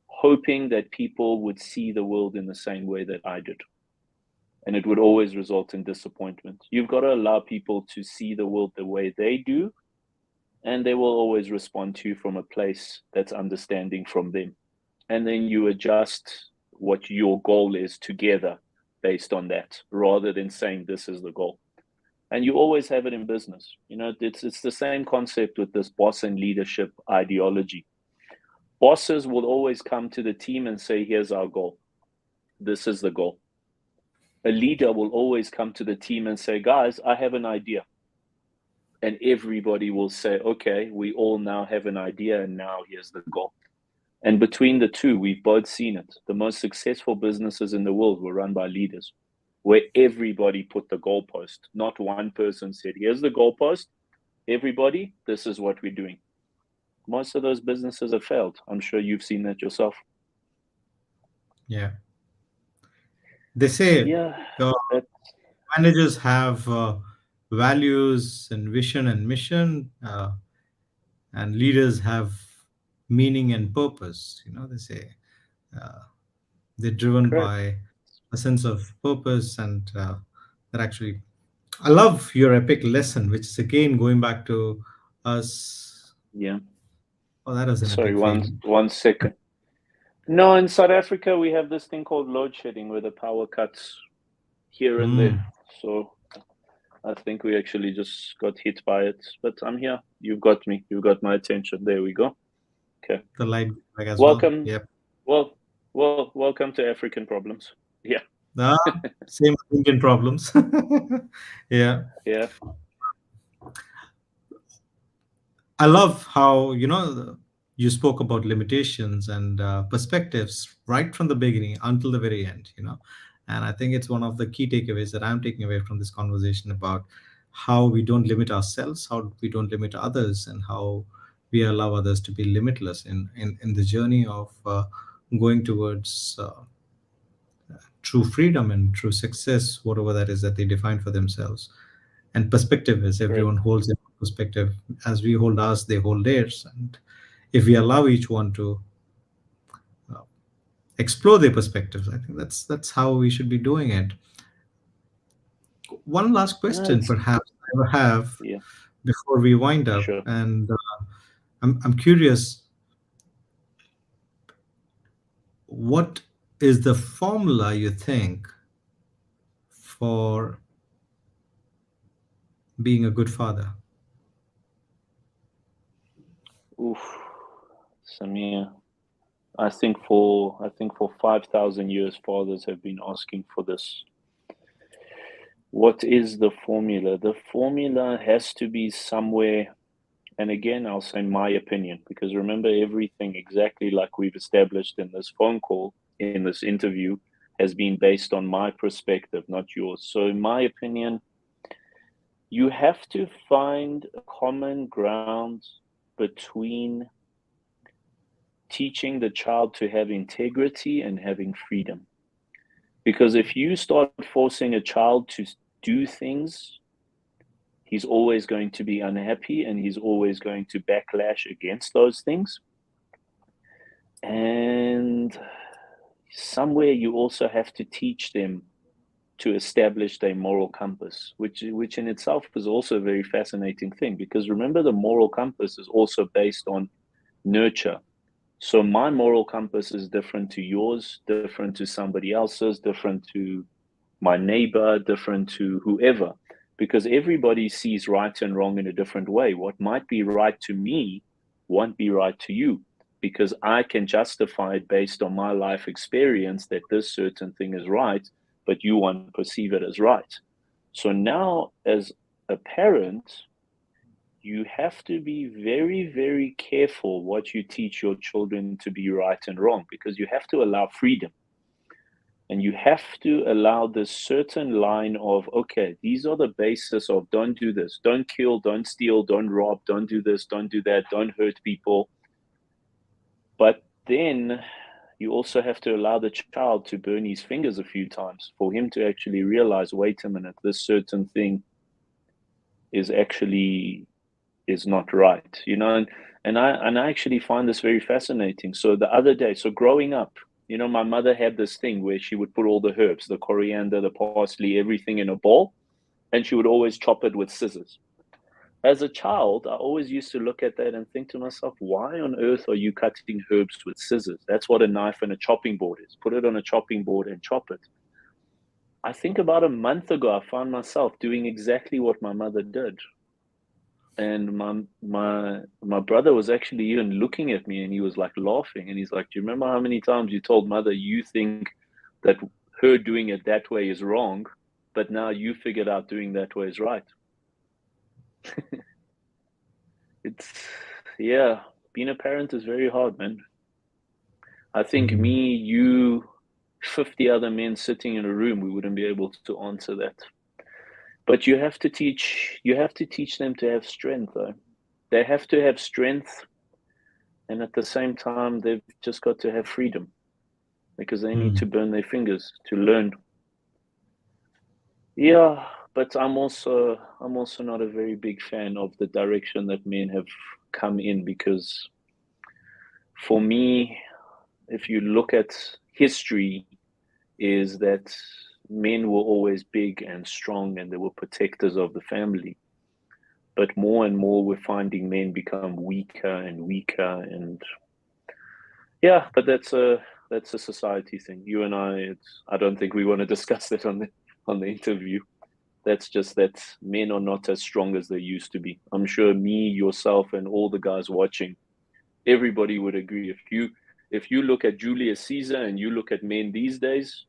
hoping that people would see the world in the same way that I did. And it would always result in disappointment. You've got to allow people to see the world the way they do, and they will always respond to you from a place that's understanding from them. And then you adjust what your goal is together based on that, rather than saying this is the goal. And you always have it in business. It's the same concept with this boss and leadership ideology. Bosses will always come to the team and say, here's our goal. This is the goal. A leader will always come to the team and say, guys, I have an idea. And everybody will say, okay, we all now have an idea, and now here's the goal. And between the two, we've both seen it. The most successful businesses in the world were run by leaders, where everybody put the goalpost. Not one person said, here's the goalpost. Everybody, this is what we're doing. Most of those businesses have failed. I'm sure you've seen that yourself. Yeah. They say managers have values and vision and mission, and leaders have meaning and purpose. They say they're driven Correct. by a sense of purpose, and that actually, I love your epic lesson, which is again going back to us. Yeah. Oh, that was an Sorry, epic feeling. one second. No, in South Africa, we have this thing called load shedding, where the power cuts here and there. So I think we actually just got hit by it. But I'm here. You've got me. You've got my attention. There we go. Okay. The light back as Welcome. Well. Yep. Welcome to African problems. Yeah. Same Indian problems. Yeah. Yeah. I love how you spoke about limitations and perspectives right from the beginning until the very end. And I think it's one of the key takeaways that I'm taking away from this conversation about how we don't limit ourselves, how we don't limit others, and how we allow others to be limitless in the journey of going towards true freedom and true success, whatever that is that they define for themselves. And perspective is everyone holds their perspective. As we hold ours, they hold theirs. And if we allow each one to explore their perspectives, I think that's how we should be doing it. One last question, perhaps I have before we wind up, and I'm curious, what is the formula you think for being a good father? Oof, Samir. I think for 5,000 years, fathers have been asking for this. What is the formula? The formula has to be somewhere, and again, I'll say my opinion, because remember, everything exactly like we've established in this phone call, in this interview, has been based on my perspective, not yours. So in my opinion, you have to find a common ground between teaching the child to have integrity and having freedom. Because if you start forcing a child to do things, he's always going to be unhappy, and he's always going to backlash against those things. And somewhere you also have to teach them to establish their moral compass, which in itself is also a very fascinating thing, because remember, the moral compass is also based on nurture. So my moral compass is different to yours, different to somebody else's, different to my neighbor, different to whoever, because everybody sees right and wrong in a different way. What might be right to me won't be right to you, because I can justify it based on my life experience that this certain thing is right, but you won't perceive it as right. So now, as a parent, you have to be very, very careful what you teach your children to be right and wrong, because you have to allow freedom. And you have to allow this certain line of, okay, these are the basis of don't do this, don't kill, don't steal, don't rob, don't do this, don't do that, don't hurt people. But then you also have to allow the child to burn his fingers a few times for him to actually realize, wait a minute, this certain thing is actually is not right, and I actually find this very fascinating. So the other day, so growing up, my mother had this thing where she would put all the herbs, the coriander, the parsley, everything in a bowl, and she would always chop it with scissors. As a child, I always used to look at that and think to myself, why on earth are you cutting herbs with scissors? That's what a knife and a chopping board is. Put it on a chopping board and chop it. I think about a month ago, I found myself doing exactly what my mother did. And my brother was actually even looking at me, and he was like laughing, and he's like, do you remember how many times you told mother you think that her doing it that way is wrong, but now you figured out doing that way is right? It's, yeah, being a parent is very hard, man. I think Mm. me, you, 50 other men sitting in a room, we wouldn't be able to answer that. But you have to teach them to have strength, though. They have to have strength, and at the same time, they've just got to have freedom, because they need to Mm. burn their fingers to learn. Yeah, but I'm also not a very big fan of the direction that men have come in, because for me, if you look at history, is that men were always big and strong, and they were protectors of the family. But more and more, we're finding men become weaker and weaker, and yeah, but that's a society thing. You and I don't think we want to discuss that on the interview. That's just that men are not as strong as they used to be. I'm sure me, yourself, and all the guys watching, everybody would agree. If you look at Julius Caesar and you look at men these days,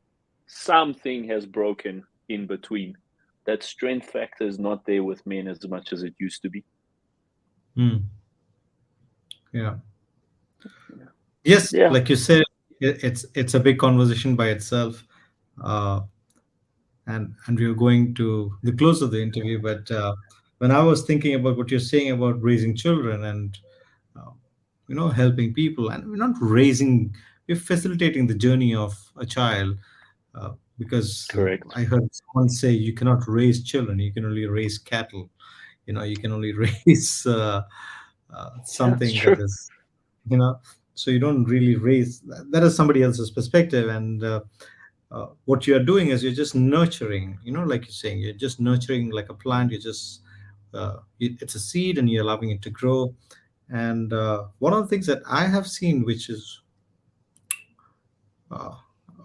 something has broken in between. That strength factor is not there with men as much as it used to be. Mm. Yeah. Yes, Yeah, like you said, it's a big conversation by itself. Uh, and we are going to the close of the interview. But when I was thinking about what you're saying about raising children and uh, helping people, and we're not raising, we're facilitating the journey of a child. Because correct. I heard someone say you cannot raise children, you can only raise cattle. You can only raise Yeah, it's something that true. is, so you don't really raise. That is somebody else's perspective. And what you are doing is you're just nurturing, like you're saying, you're just nurturing like a plant. You're just it's a seed and you're allowing it to grow. And one of the things that I have seen, uh,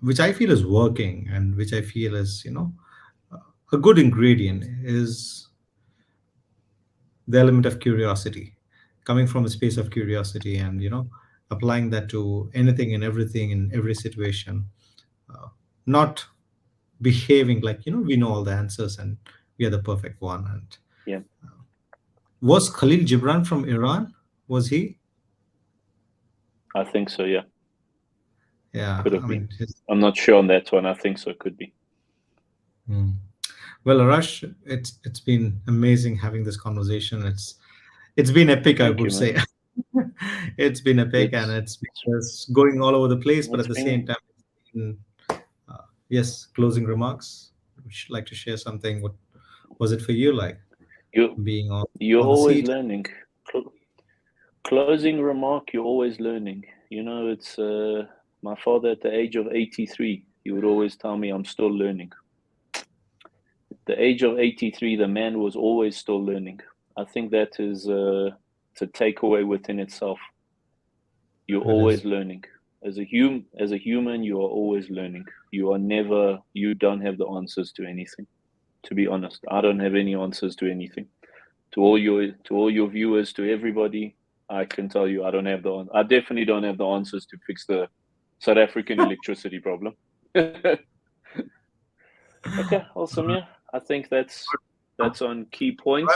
which I feel is working, and which I feel is, a good ingredient, is the element of curiosity, coming from a space of curiosity, and applying that to anything and everything in every situation. Not behaving like we know all the answers and we are the perfect one. And Yeah, was Khalil Gibran from Iran? Was he? I think so. Yeah, Yeah, could I have been. mean his, I'm not sure on that one. I think so. Could be. Hmm. Well, Arash, it's been amazing having this conversation. It's been epic, I Thank would you, man. say. It's been epic, and It's it's it's going all over the place. But it's at the same been time, it's been, yes, closing remarks. Would you like to share something? What was it for you like you. being You're on the always seat? learning. Closing remark. You're always learning. It's my father at the age of 83. He would always tell me I'm still learning. The age of 83, the man was always still learning. I think that is it's a takeaway within itself. You're It is. always learning. As a human, you are always learning. You don't have the answers to anything. To be honest, I don't have any answers to anything. To all your viewers, to everybody, I can tell you, I definitely don't have the answers to fix the South African electricity problem. Okay, awesome. Yeah, I think that's on key point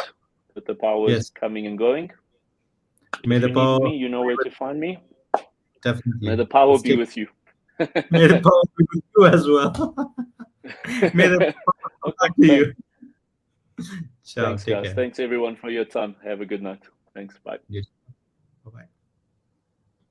that the power is Yes. coming and going. May If the you need power me, you know where to find me. May definitely. the power Let's be take. with you. May the power be with you as well. May the power come Okay, back to man. you. Ciao. Thanks, Take guys. care. Thanks, everyone, for your time. Have a good night. Thanks. Bye. You